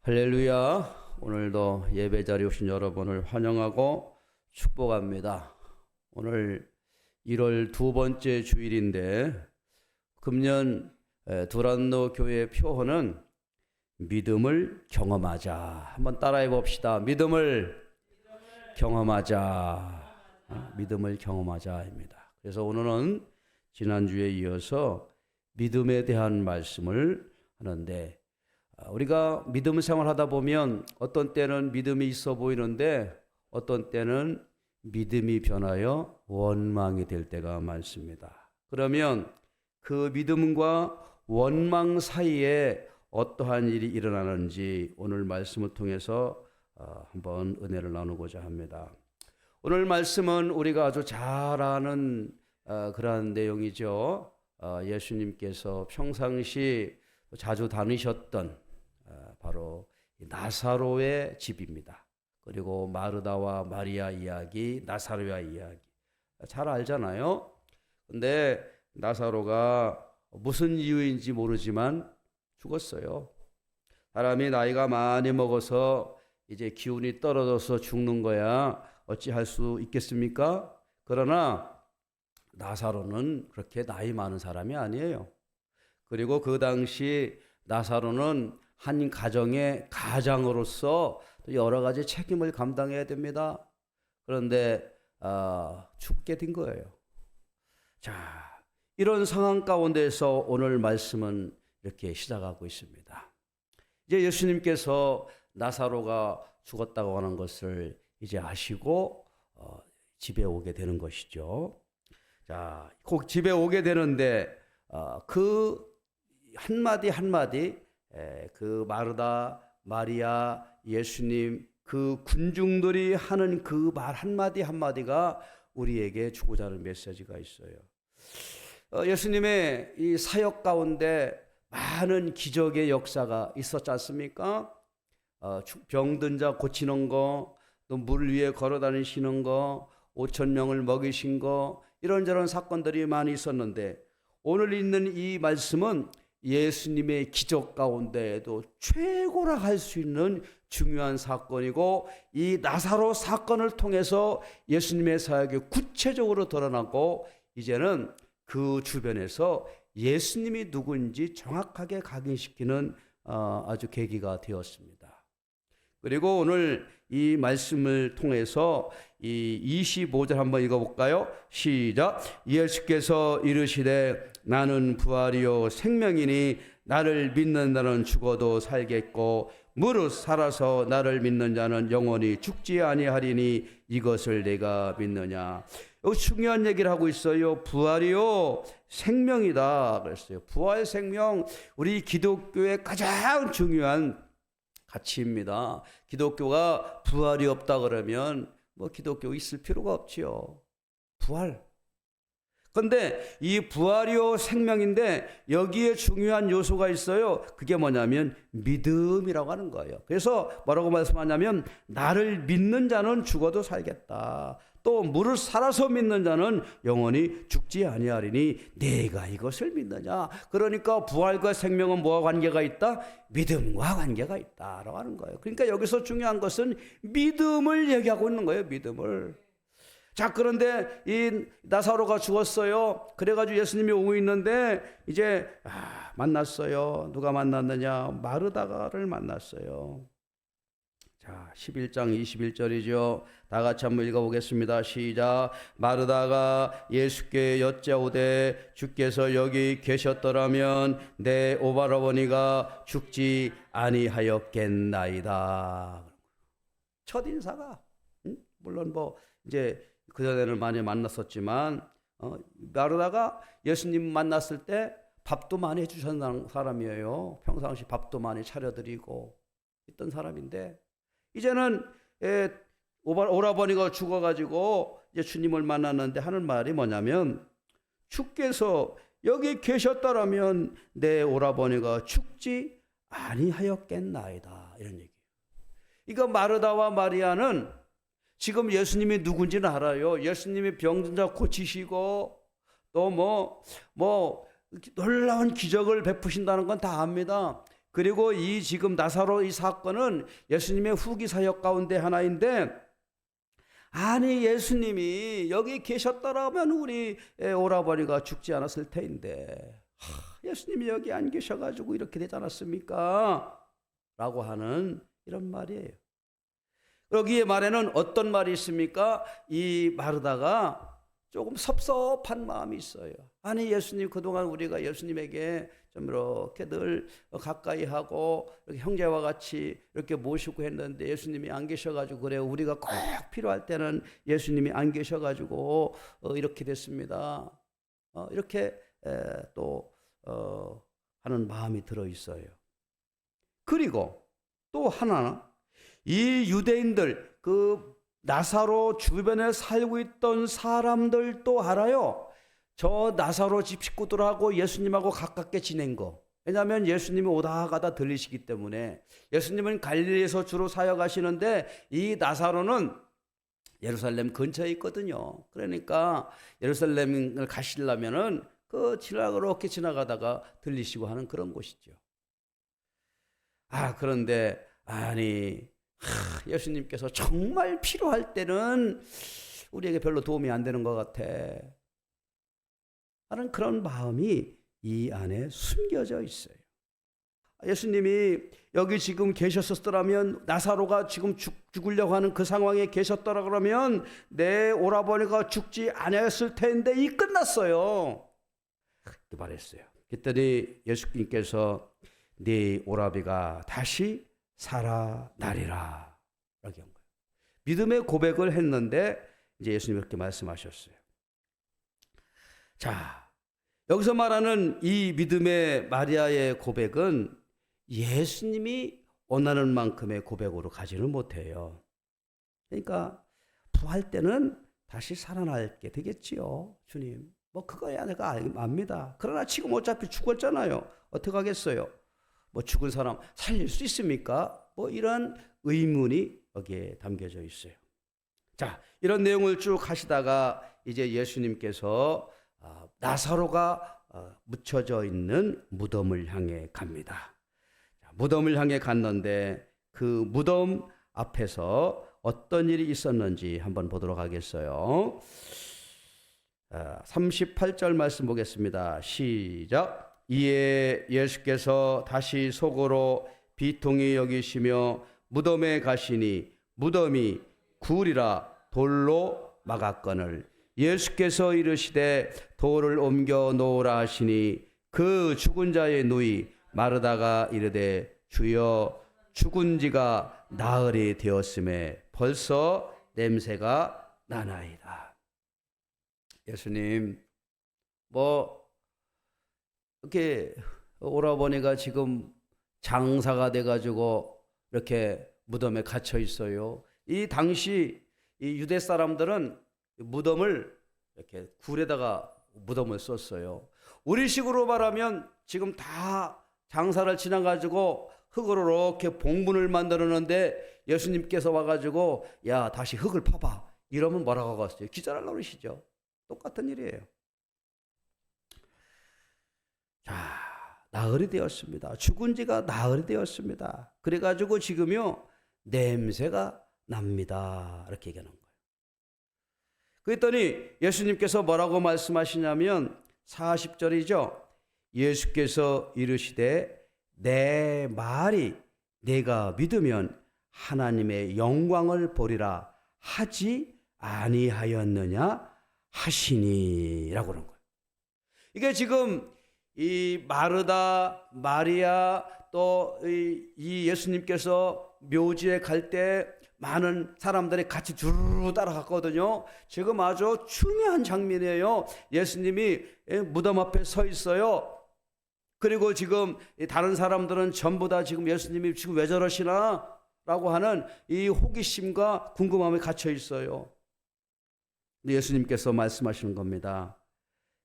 할렐루야. 오늘도 예배 자리에 오신 여러분을 환영하고 축복합니다. 오늘 1월 두 번째 주일인데 금년 두란노 교회 표어는 믿음을 경험하자. 한번 따라해 봅시다. 믿음을 경험하자. 믿음을 경험하자입니다. 그래서 오늘은 지난주에 이어서 믿음에 대한 말씀을 하는데, 우리가 믿음 생활하다 보면 어떤 때는 믿음이 있어 보이는데 어떤 때는 믿음이 변하여 원망이 될 때가 많습니다. 그러면 그 믿음과 원망 사이에 어떠한 일이 일어나는지 오늘 말씀을 통해서 한번 은혜를 나누고자 합니다. 오늘 말씀은 우리가 아주 잘 아는 그러한 내용이죠. 예수님께서 평상시 자주 다니셨던 바로 나사로의 집입니다. 그리고 마르다와 마리아 이야기, 나사로의 이야기 잘 알잖아요. 근데 나사로가 무슨 이유인지 모르지만 죽었어요. 사람이 나이가 많이 먹어서 이제 기운이 떨어져서 죽는 거야 어찌 할 수 있겠습니까? 그러나 나사로는 그렇게 나이 많은 사람이 아니에요. 그리고 그 당시 나사로는 한 가정의 가장으로서 여러 가지 책임을 감당해야 됩니다. 그런데 죽게 된 거예요. 자, 이런 상황 가운데서 오늘 말씀은 이렇게 시작하고 있습니다. 이제 예수님께서 나사로가 죽었다고 하는 것을 이제 아시고 집에 오게 되는 것이죠. 자, 꼭 집에 오게 되는데 그 한마디 한마디 그 마르다, 마리아, 예수님 그 군중들이 하는 그 말 한마디 한마디가 우리에게 주고자 하는 메시지가 있어요. 예수님의 이 사역 가운데 많은 기적의 역사가 있었지 않습니까? 병든 자 고치는 거, 또 물 위에 걸어 다니시는 거, 5,000명을 먹이신 거, 이런저런 사건들이 많이 있었는데 오늘 있는 이 말씀은 예수님의 기적 가운데에도 최고라 할 수 있는 중요한 사건이고, 이 나사로 사건을 통해서 예수님의 사역이 구체적으로 드러나고 이제는 그 주변에서 예수님이 누구인지 정확하게 각인시키는 아주 계기가 되었습니다. 그리고 오늘 이 말씀을 통해서 이 25절 한번 읽어볼까요? 시작. 예수께서 이르시되 나는 부활이요 생명이니 나를 믿는 자는 죽어도 살겠고 무릇 살아서 나를 믿는 자는 영원히 죽지 아니하리니 이것을 내가 믿느냐. 중요한 얘기를 하고 있어요. 부활이요 생명이다 그랬어요. 부활 생명, 우리 기독교의 가장 중요한 가치입니다. 기독교가 부활이 없다 그러면 기독교 있을 필요가 없지요. 부활. 그런데 이 부활이요 생명인데 여기에 중요한 요소가 있어요. 그게 뭐냐면 믿음이라고 하는 거예요. 그래서 뭐라고 말씀하냐면 나를 믿는 자는 죽어도 살겠다. 또 무릇 살아서 믿는 자는 영원히 죽지 아니하리니 내가 이것을 믿느냐. 그러니까 부활과 생명은 뭐와 관계가 있다? 믿음과 관계가 있다라고 하는 거예요. 그러니까 여기서 중요한 것은 믿음을 얘기하고 있는 거예요. 믿음을. 자, 그런데 이 나사로가 죽었어요. 그래가지고 예수님이 오고 있는데 이제 만났어요. 누가 만났느냐? 마르다가를 만났어요. 자, 11장 21절이죠. 다 같이 한번 읽어보겠습니다. 시작. 마르다가 예수께 여짜오되 주께서 여기 계셨더라면 내 오발어머니가 죽지 아니하였겠나이다. 첫인사가 물론 이제 그전에는 많이 만났었지만 마르다가 예수님 만났을 때 밥도 많이 해주셨는 사람이에요. 평상시 밥도 많이 차려드리고 있던 사람인데 이제는 오라버니가 죽어가지고 이제 주님을 만났는데 하는 말이 뭐냐면 주께서 여기 계셨더라면 내 오라버니가 죽지 아니하였겠나이다. 이런 얘기예요. 이거 마르다와 마리아는 지금 예수님이 누군지는 알아요. 예수님이 병든 자 고치시고 또 놀라운 기적을 베푸신다는 건 다 압니다. 그리고 이 지금 나사로 이 사건은 예수님의 후기 사역 가운데 하나인데, 아니 예수님이 여기 계셨더라면 우리 오라버니가 죽지 않았을 텐데, 예수님이 여기 안 계셔가지고 이렇게 되지 않았습니까? 라고 하는 이런 말이에요. 여기에 말에는 어떤 말이 있습니까? 이 마르다가 조금 섭섭한 마음이 있어요. 아니 예수님, 그동안 우리가 예수님에게 좀 이렇게 늘 가까이 하고 이렇게 형제와 같이 이렇게 모시고 했는데 예수님이 안 계셔가지고 그래요. 우리가 꼭 필요할 때는 예수님이 안 계셔가지고 이렇게 됐습니다. 이렇게 또 하는 마음이 들어 있어요. 그리고 또 하나, 이 유대인들, 그 나사로 주변에 살고 있던 사람들도 알아요. 저 나사로 집 식구들하고 예수님하고 가깝게 지낸 거. 왜냐하면 예수님이 오다 가다 들리시기 때문에. 예수님은 갈릴리에서 주로 사역하시는데 이 나사로는 예루살렘 근처에 있거든요. 그러니까 예루살렘을 가시려면은 그렇게 지나가다가 들리시고 하는 그런 곳이죠. 그런데 예수님께서 정말 필요할 때는 우리에게 별로 도움이 안 되는 것 같아 하는 그런 마음이 이 안에 숨겨져 있어요. 예수님이 여기 지금 계셨었더라면, 나사로가 지금 죽으려고 하는 그 상황에 계셨더라 그러면 내 오라버니가 죽지 않았을 텐데 이 끝났어요. 그렇게 말했어요. 그랬더니 예수님께서 네 오라비가 다시 살아나리라 라고 한 거예요. 믿음의 고백을 했는데 이제 예수님이 그렇게 말씀하셨어요. 자, 여기서 말하는 이 믿음의 마리아의 고백은 예수님이 원하는 만큼의 고백으로 가지는 못해요. 그러니까 부활 때는 다시 살아나게 되겠지요. 주님, 그거야 내가 압니다. 그러나 지금 어차피 죽었잖아요. 어떻게 하겠어요? 죽은 사람 살릴 수 있습니까? 이런 의문이 여기에 담겨져 있어요. 자, 이런 내용을 쭉 하시다가 이제 예수님께서 나사로가 묻혀져 있는 무덤을 향해 갑니다. 무덤을 향해 갔는데 그 무덤 앞에서 어떤 일이 있었는지 한번 보도록 하겠어요. 38절 말씀 보겠습니다. 시작. 이에 예수께서 다시 속으로 비통히 여기시며 무덤에 가시니 무덤이 굴이라 돌로 막았거늘 예수께서 이르시되 돌을 옮겨 놓으라 하시니 그 죽은 자의 누이 마르다가 이르되 주여 죽은 지가 나흘이 되었음에 벌써 냄새가 나나이다. 예수님, 이렇게 오라버니가 지금 장사가 돼가지고 이렇게 무덤에 갇혀 있어요. 이 당시 이 유대 사람들은 무덤을 이렇게 굴에다가 무덤을 썼어요. 우리식으로 말하면 지금 다 장사를 지나가지고 흙으로 이렇게 봉분을 만들었는데 예수님께서 와가지고 야 다시 흙을 파봐 이러면 뭐라고 하겠어요? 기절하려고 그러시죠. 똑같은 일이에요. 자, 나흘이 되었습니다. 죽은 지가 나흘이 되었습니다. 그래가지고 지금요 냄새가 납니다. 이렇게 얘기하는 거예요. 그랬더니 예수님께서 뭐라고 말씀하시냐면 40절이죠. 예수께서 이르시되 내 말이 내가 믿으면 하나님의 영광을 보리라 하지 아니하였느냐 하시니라고 그런 거예요. 이게 지금 이 마르다, 마리아 또 이 예수님께서 묘지에 갈 때 많은 사람들이 같이 두루루 따라갔거든요. 지금 아주 중요한 장면이에요. 예수님이 무덤 앞에 서 있어요. 그리고 지금 다른 사람들은 전부 다 지금 예수님이 지금 왜 저러시나? 라고 하는 이 호기심과 궁금함에 갇혀 있어요. 근데 예수님께서 말씀하시는 겁니다.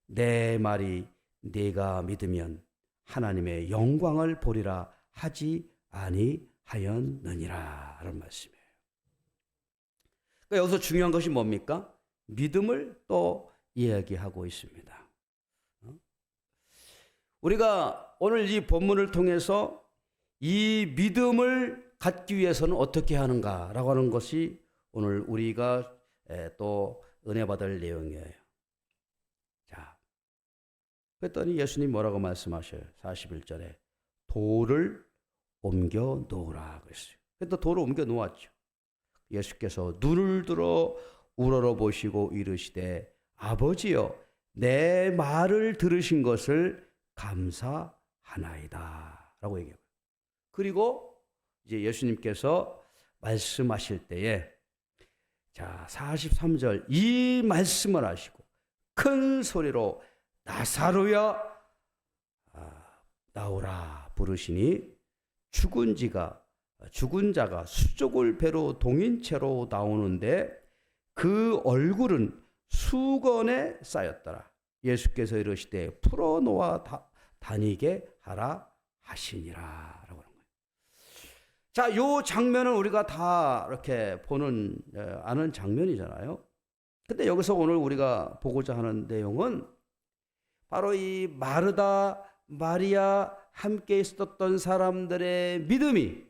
내 말이 네가 믿으면 하나님의 영광을 보리라 하지 아니하였느니라 라는 말씀이에요. 그러니까 여기서 중요한 것이 뭡니까? 믿음을 또 이야기하고 있습니다. 우리가 오늘 이 본문을 통해서 이 믿음을 갖기 위해서는 어떻게 하는가라고 하는 것이 오늘 우리가 또 은혜 받을 내용이에요. 자, 그랬더니 예수님 뭐라고 말씀하셔요? 41절에 돌을 옮겨 놓으라 그랬어요. 그래서 돌을 옮겨 놓았죠. 예수께서 눈을 들어 우러러 보시고 이르시되 아버지여 내 말을 들으신 것을 감사하나이다 라고 얘기해요. 그리고 이제 예수님께서 말씀하실 때에 자 43절 이 말씀을 하시고 큰 소리로 나사로야 나오라 부르시니 죽은 자가 수족을 배로 동인채로 나오는데 그 얼굴은 수건에 쌓였더라. 예수께서 이르시되 풀어놓아 다니게 하라 하시니라 라고 하는 거예요. 자, 요 장면은 우리가 다 이렇게 보는 아는 장면이잖아요. 근데 여기서 오늘 우리가 보고자 하는 내용은 바로 이 마르다 마리아 함께 있었던 사람들의 믿음이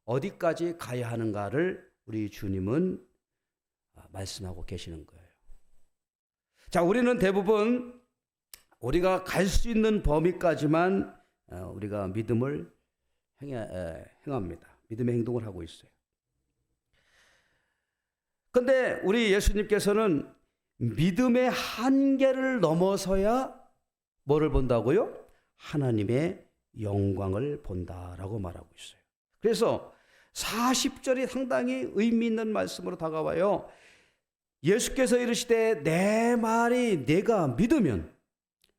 어디까지 가야 하는가를 우리 주님은 말씀하고 계시는 거예요. 자, 우리는 대부분 우리가 갈 수 있는 범위까지만 우리가 믿음을 행합니다. 믿음의 행동을 하고 있어요. 그런데 우리 예수님께서는 믿음의 한계를 넘어서야 뭐를 본다고요? 하나님의 영광을 본다라고 말하고 있어요. 그래서 40절이 상당히 의미 있는 말씀으로 다가와요. 예수께서 이르시되 내 말이 내가 믿으면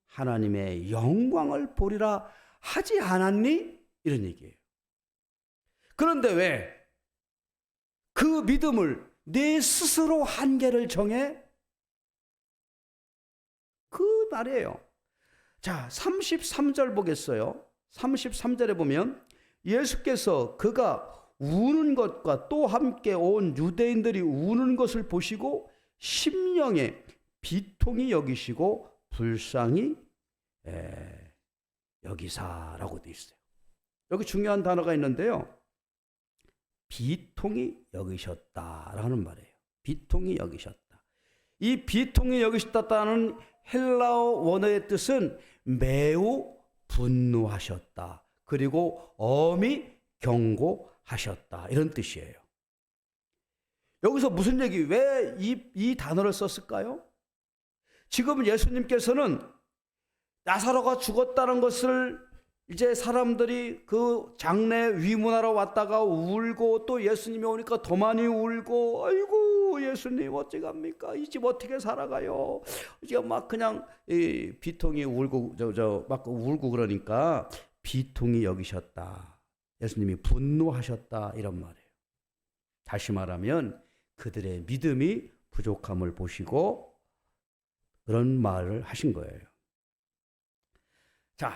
하나님의 영광을 보리라 하지 않았니? 이런 얘기예요. 그런데 왜 그 믿음을 내 스스로 한계를 정해? 그 말이에요. 자, 33절 보겠어요. 33절에 보면 예수께서 그가 우는 것과 또 함께 온 유대인들이 우는 것을 보시고 심령에 비통히 여기시고 불쌍히 여기사라고 되어 있어요. 여기 중요한 단어가 있는데요. 비통히 여기셨다라는 말이에요. 비통히 여기셨다. 이 비통히 여기셨다는 헬라어 원어의 뜻은 매우 분노하셨다. 그리고 엄히 경고하셨다. 이런 뜻이에요. 여기서 무슨 얘기, 왜 이 단어를 썼을까요? 지금 예수님께서는 나사로가 죽었다는 것을 이제 사람들이 그 장례 위문하러 왔다가 울고 또 예수님이 오니까 더 많이 울고 아이고 예수님 어찌갑니까? 이 집 어떻게 살아가요? 이제 막 그냥 비통이 울고 막 울고 그러니까 비통이 여기셨다. 예수님이 분노하셨다 이런 말이에요. 다시 말하면 그들의 믿음이 부족함을 보시고 그런 말을 하신 거예요. 자,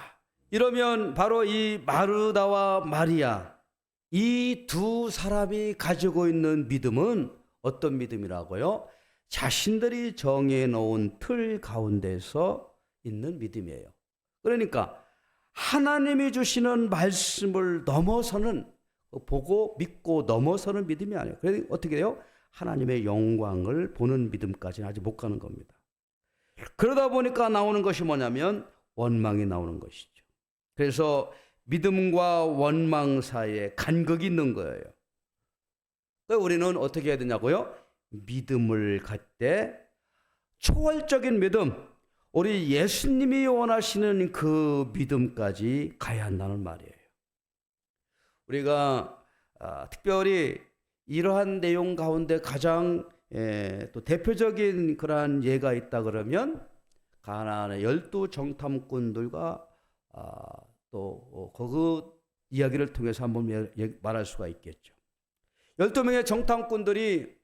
이러면 바로 이 마르다와 마리아 이 두 사람이 가지고 있는 믿음은 어떤 믿음이라고요? 자신들이 정해 놓은 틀 가운데서 있는 믿음이에요. 그러니까 하나님이 주시는 말씀을 넘어서는, 보고 믿고 넘어서는 믿음이 아니에요. 그래서 어떻게 해요? 하나님의 영광을 보는 믿음까지는 아직 못 가는 겁니다. 그러다 보니까 나오는 것이 뭐냐면 원망이 나오는 것이죠. 그래서 믿음과 원망 사이에 간극이 있는 거예요. 그래서 우리는 어떻게 해야 되냐고요? 믿음을 갖되 초월적인 믿음, 우리 예수님이 원하시는 그 믿음까지 가야 한다는 말이에요. 우리가 특별히 이러한 내용 가운데 가장 또 대표적인 그러한 예가 있다 그러면 가나안의 12 정탐꾼들과 또 그 이야기를 통해서 한번 말할 수가 있겠죠. 12명의 정탐꾼들이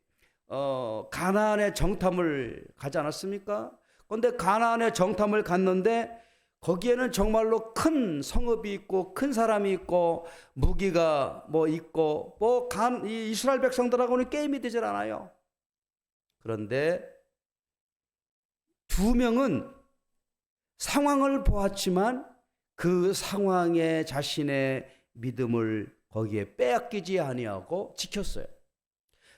가나안의 정탐을 가지 않았습니까? 그런데 가나안의 정탐을 갔는데 거기에는 정말로 큰 성읍이 있고 큰 사람이 있고 무기가 뭐 있고 이 이스라엘 백성들하고는 게임이 되질 않아요. 그런데 두 명은 상황을 보았지만 그 상황에 자신의 믿음을 거기에 빼앗기지 아니하고 지켰어요.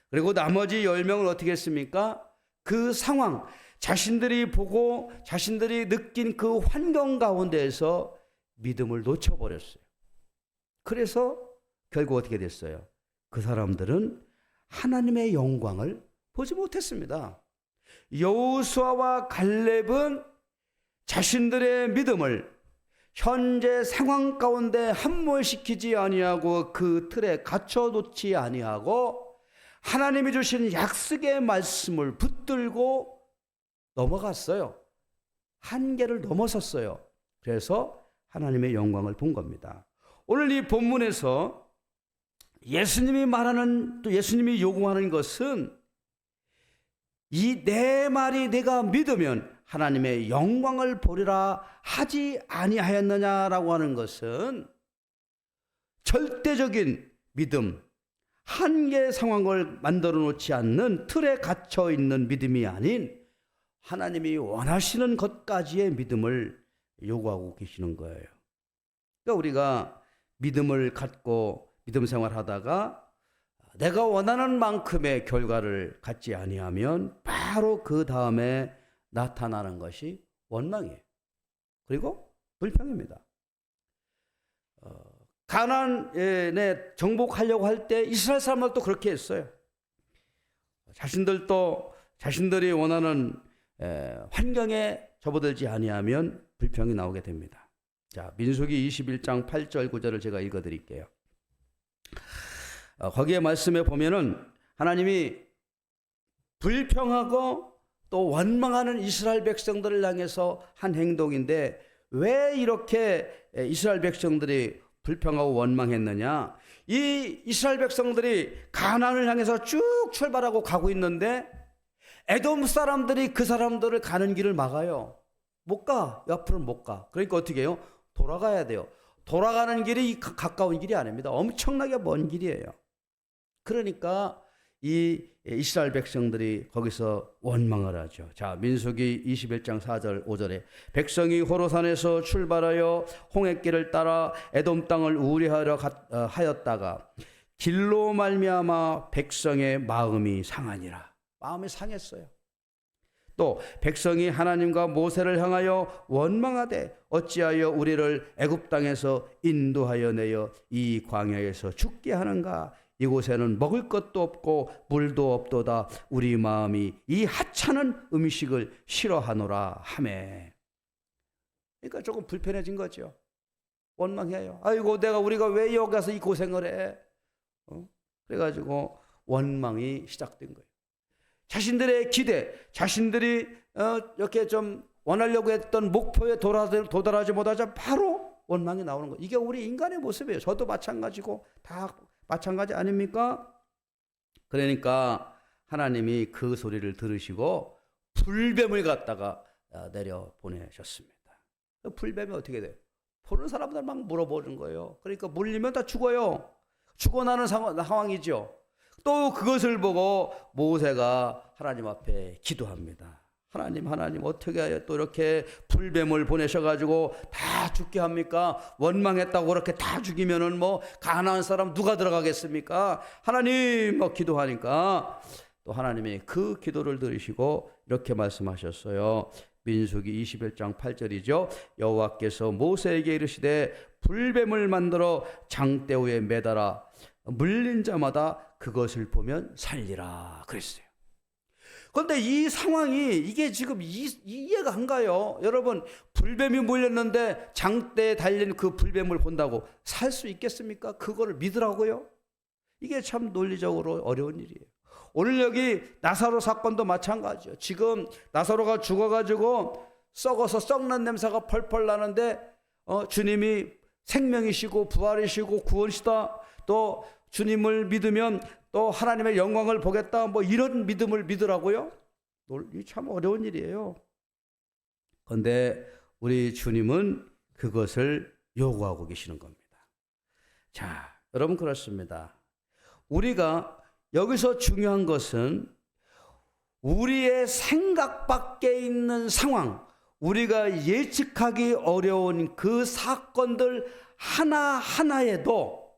그리고 나머지 10명은 어떻게 했습니까? 그 상황, 자신들이 보고 자신들이 느낀 그 환경 가운데에서 믿음을 놓쳐버렸어요. 그래서 결국 어떻게 됐어요? 그 사람들은 하나님의 영광을 보지 못했습니다. 여호수아와 갈렙은 자신들의 믿음을 현재 상황 가운데 함몰시키지 아니하고 그 틀에 갇혀놓지 아니하고 하나님이 주신 약속의 말씀을 붙들고 넘어갔어요. 한계를 넘어섰어요. 그래서 하나님의 영광을 본 겁니다. 오늘 이 본문에서 예수님이 말하는, 또 예수님이 요구하는 것은 이 내 말이 내가 믿으면 하나님의 영광을 보리라 하지 아니하였느냐라고 하는 것은 절대적인 믿음, 한계 상황을 만들어 놓지 않는 틀에 갇혀 있는 믿음이 아닌 하나님이 원하시는 것까지의 믿음을 요구하고 계시는 거예요. 그러니까 우리가 믿음을 갖고 믿음 생활하다가 내가 원하는 만큼의 결과를 갖지 아니하면 바로 그 다음에 나타나는 것이 원망이에요. 그리고 불평입니다. 가나안에 정복하려고 할 때 이스라엘 사람들도 그렇게 했어요. 자신들도 자신들이 원하는 환경에 접어들지 아니하면 불평이 나오게 됩니다. 자, 민수기 21장 8절 9절을 제가 읽어드릴게요. 거기에 말씀에 보면은 하나님이 불평하고 또 원망하는 이스라엘 백성들을 향해서 한 행동인데, 왜 이렇게 이스라엘 백성들이 불평하고 원망했느냐? 이 이스라엘 백성들이 가나안을 향해서 쭉 출발하고 가고 있는데 에돔 사람들이 그 사람들을 가는 길을 막아요. 못 가. 옆으로 못 가. 그러니까 어떻게 해요? 돌아가야 돼요. 돌아가는 길이 가까운 길이 아닙니다. 엄청나게 먼 길이에요. 그러니까 이 이스라엘 백성들이 거기서 원망을 하죠. 자, 민수기 21장 4절 5절에 백성이 호로산에서 출발하여 홍해길을 따라 에돔 땅을 우리하러 하였다가 길로 말미암아 백성의 마음이 상하니라. 마음이 상했어요. 또 백성이 하나님과 모세를 향하여 원망하되 어찌하여 우리를 애굽 땅에서 인도하여 내어 이 광야에서 죽게 하는가? 이곳에는 먹을 것도 없고 물도 없도다. 우리 마음이 이 하찮은 음식을 싫어하노라 하매. 그러니까 조금 불편해진 거죠. 원망해요. 아이고, 우리가 왜 여기 가서 이 고생을 해? 그래가지고 원망이 시작된 거예요. 자신들의 기대, 자신들이 이렇게 좀 원하려고 했던 목표에 도달하지 못하자 바로 원망이 나오는 거예요. 이게 우리 인간의 모습이에요. 저도 마찬가지고 다 마찬가지 아닙니까? 그러니까 하나님이 그 소리를 들으시고 불뱀을 갖다가 내려 보내셨습니다. 불뱀이 어떻게 돼요? 보는 사람들 막 물어보는 거예요. 그러니까 물리면 다 죽어요. 죽어나는 상황이죠. 또 그것을 보고 모세가 하나님 앞에 기도합니다. 하나님 어떻게 하여 또 이렇게 불뱀을 보내셔가지고 다 죽게 합니까? 원망했다고 그렇게 다 죽이면은 뭐 가나안 사람 누가 들어가겠습니까? 하나님 기도하니까 또 하나님이 그 기도를 들으시고 이렇게 말씀하셨어요. 민수기 21장 8절이죠. 여호와께서 모세에게 이르시되 불뱀을 만들어 장대우에 매달아 물린 자마다 그것을 보면 살리라 그랬어요. 그런데 이 상황이 이게 지금 이해가 안 가요. 여러분, 불뱀이 물렸는데 장대에 달린 그 불뱀을 본다고 살 수 있겠습니까? 그거를 믿으라고요? 이게 참 논리적으로 어려운 일이에요. 오늘 여기 나사로 사건도 마찬가지예요. 지금 나사로가 죽어가지고 썩어서 썩는 냄새가 펄펄 나는데 주님이 생명이시고 부활이시고 구원이시다, 또 주님을 믿으면 또 하나님의 영광을 보겠다, 뭐 이런 믿음을 믿으라고요? 참 어려운 일이에요. 그런데 우리 주님은 그것을 요구하고 계시는 겁니다. 자, 여러분, 그렇습니다. 우리가 여기서 중요한 것은 우리의 생각 밖에 있는 상황, 우리가 예측하기 어려운 그 사건들 하나하나에도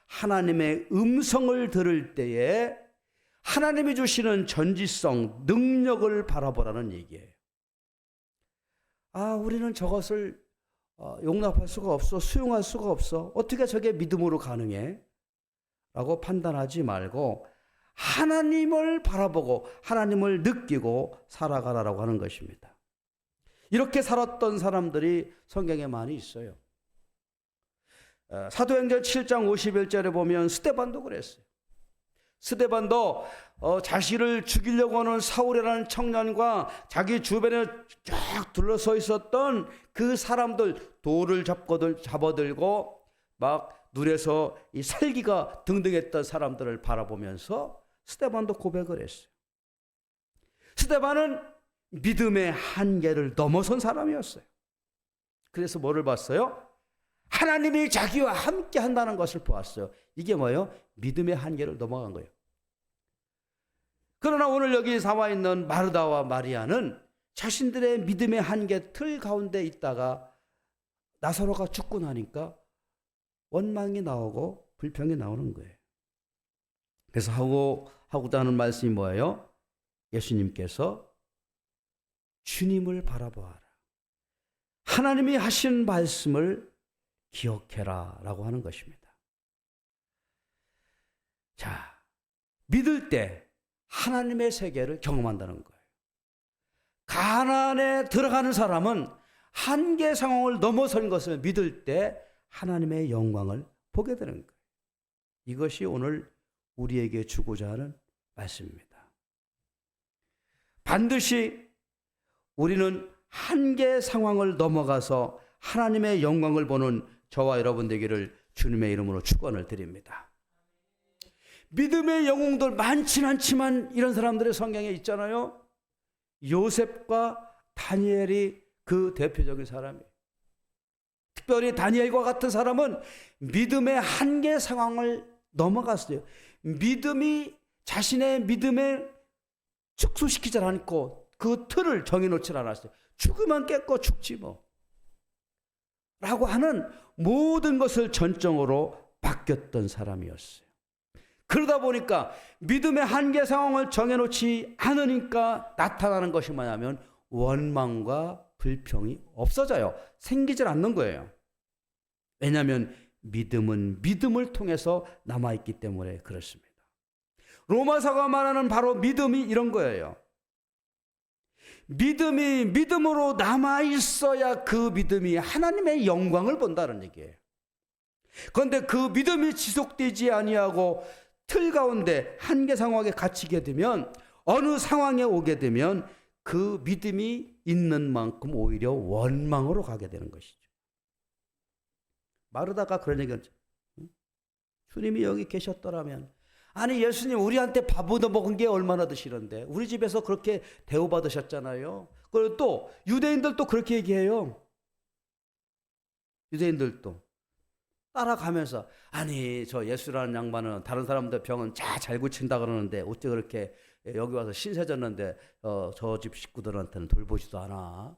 하나님의 음성을 들을 때에 하나님이 주시는 전지성, 능력을 바라보라는 얘기예요. 우리는 저것을 용납할 수가 없어, 수용할 수가 없어, 어떻게 저게 믿음으로 가능해? 라고 판단하지 말고 하나님을 바라보고 하나님을 느끼고 살아가라라고 하는 것입니다. 이렇게 살았던 사람들이 성경에 많이 있어요. 사도행전 7장 51절에 보면 스데반도 그랬어요. 스데반도 자신을 죽이려고 하는 사울이라는 청년과 자기 주변에 쫙 둘러서 있었던 그 사람들, 돌을 잡아들고 막 눈에서 이 살기가 등등했던 사람들을 바라보면서 스데반도 고백을 했어요. 스데반은 믿음의 한계를 넘어선 사람이었어요. 그래서 뭐를 봤어요? 하나님이 자기와 함께 한다는 것을 보았어요. 이게 뭐예요? 믿음의 한계를 넘어간 거예요. 그러나 오늘 여기 나와 있는 마르다와 마리아는 자신들의 믿음의 한계 틀 가운데 있다가 나사로가 죽고 나니까 원망이 나오고 불평이 나오는 거예요. 그래서 하고자 하는 말씀이 뭐예요? 예수님께서 주님을 바라보아라. 하나님이 하신 말씀을 기억해라 라고 하는 것입니다. 자, 믿을 때 하나님의 세계를 경험한다는 거예요. 가나안에 들어가는 사람은 한계 상황을 넘어선 것을 믿을 때 하나님의 영광을 보게 되는 거예요. 이것이 오늘 우리에게 주고자 하는 말씀입니다. 반드시 우리는 한계 상황을 넘어가서 하나님의 영광을 보는 저와 여러분 되기를 주님의 이름으로 축원을 드립니다. 믿음의 영웅들 많지는 않지만 이런 사람들의 성경에 있잖아요. 요셉과 다니엘이 그 대표적인 사람이에요. 특별히 다니엘과 같은 사람은 믿음의 한계 상황을 넘어갔어요. 자신의 믿음을 축소시키지 않고 그 틀을 정해놓지 않았어요. 죽으면 깼고 죽지 뭐 라고 하는 모든 것을 전적으로 바뀌었던 사람이었어요. 그러다 보니까 믿음의 한계 상황을 정해놓지 않으니까 나타나는 것이 뭐냐면 원망과 불평이 없어져요. 생기질 않는 거예요. 왜냐하면 믿음은 믿음을 통해서 남아있기 때문에 그렇습니다. 로마서가 말하는 바로 믿음이 이런 거예요. 믿음이 믿음으로 남아있어야 그 믿음이 하나님의 영광을 본다는 얘기예요. 그런데 그 믿음이 지속되지 아니하고 틀 가운데 한계 상황에 갇히게 되면 어느 상황에 오게 되면 그 믿음이 있는 만큼 오히려 원망으로 가게 되는 것이죠. 마르다가 그런 얘기했죠. 주님이 여기 계셨더라면, 아니 예수님 우리한테 밥 얻어 먹은 게 얼마나 드시는데 우리 집에서 그렇게 대우받으셨잖아요. 그리고 또 유대인들도 그렇게 얘기해요. 유대인들도 따라가면서 아니 저 예수라는 양반은 다른 사람들 병은 잘 고친다 그러는데 어째 그렇게 여기 와서 신세졌는데 저 집 식구들한테는 돌보지도 않아.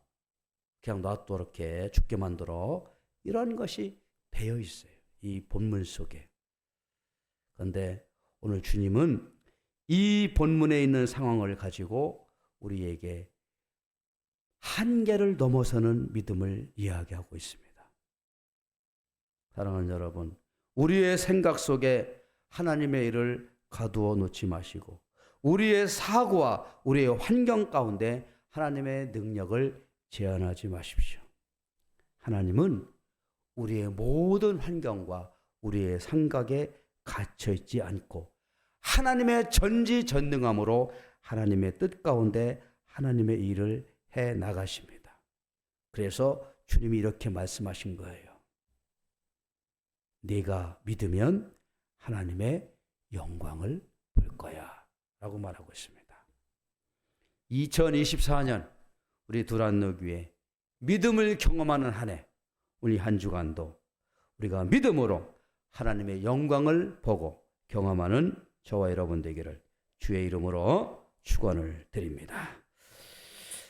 그냥 놔둬 이렇게 죽게 만들어. 이런 것이 배어 있어요. 이 본문 속에. 그런데 오늘 주님은 이 본문에 있는 상황을 가지고 우리에게 한계를 넘어서는 믿음을 이야기하고 있습니다. 사랑하는 여러분, 우리의 생각 속에 하나님의 일을 가두어 놓지 마시고 우리의 사고와 우리의 환경 가운데 하나님의 능력을 제한하지 마십시오. 하나님은 우리의 모든 환경과 우리의 생각에 갇혀 있지 않고 하나님의 전지전능함으로 하나님의 뜻 가운데 하나님의 일을 해 나가십니다. 그래서 주님이 이렇게 말씀하신 거예요. 네가 믿으면 하나님의 영광을 볼 거야 라고 말하고 있습니다. 2024년 우리 두란노교회 믿음을 경험하는 한 해, 우리 한 주간도 우리가 믿음으로 하나님의 영광을 보고 경험하는 저와 여러분 되기를 주의 이름으로 축원을 드립니다.